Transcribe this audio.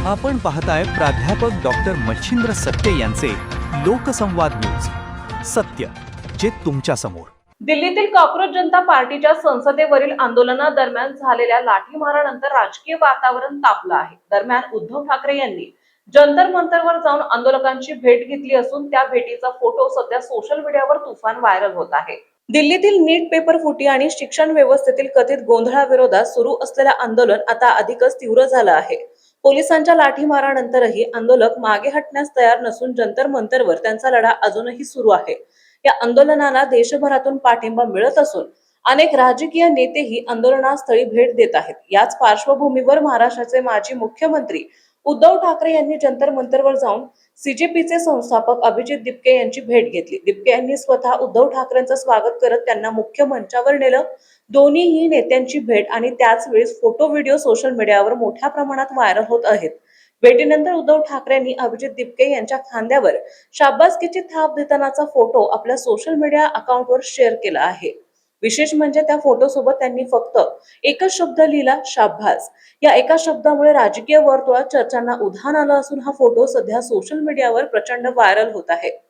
आपण पाहताय प्राध्यापक डॉक्टर मच्छिंद्र सत्य यांचे लोकसंवाद न्यूज. सत्य जे तुमच्या समोर. दिल्लीतील कॉक्रोच जनता पार्टीच्या संसदेवरील आंदोलनादरम्यान झालेल्या लाठीमारानंतर राजकीय वातावरण तापलं आहे. दरम्यान उद्धव ठाकरे यांनी जंतर मंतरवर जाऊन आंदोलकांची भेट घेतली असून त्या भेटीचा फोटो सध्या सोशल मीडियावर तुफान व्हायरल होत आहे. दिल्लीतील नीट पेपर फुटी आणि शिक्षण व्यवस्थेतील कथित गोंधळाविरोधात सुरू असलेलं आंदोलन आता अधिकच तीव्र झालं आहे. पोलिसांच्या लाठीमारानंतरही आंदोलक मागे हटण्यास तयार नसून जंतर मंतरवर त्यांचा लढा अजूनही सुरू आहे. या आंदोलनाला देशभरातून पाठिंबा मिळत असून अनेक राजकीय नेतेही आंदोलनास्थळी भेट देत आहेत. याच पार्श्वभूमीवर महाराष्ट्राचे माजी मुख्यमंत्री उद्धव ठाकरे यांनी जंतर मंतरवर जाऊन सीजेपीचे संस्थापक अभिजित दिपके यांची भेट घेतली. दिपके यांनी स्वतः उद्धव ठाकरेंचं स्वागत करत त्यांना मुख्य मंचावर नेलं. दोन्हीही नेत्यांची भेट आणि त्याच वेळेस फोटो व्हिडिओ सोशल मीडियावर मोठ्या प्रमाणात व्हायरल होत आहेत. भेटीनंतर उद्धव ठाकरेंनी अभिजित दिपके यांच्या खांद्यावर शाबासकीची थाप देतानाचा फोटो आपल्या सोशल मीडिया अकाउंटवर शेअर केला आहे. विशेष म्हणजे त्या फोटो सोबत त्यांनी फक्त एकच शब्द लिहिला, शाबास. या एका शब्दामुळे राजकीय वर्तुळात चर्चांना उधाण आलं असून हा फोटो सध्या सोशल मीडियावर प्रचंड व्हायरल होत आहे.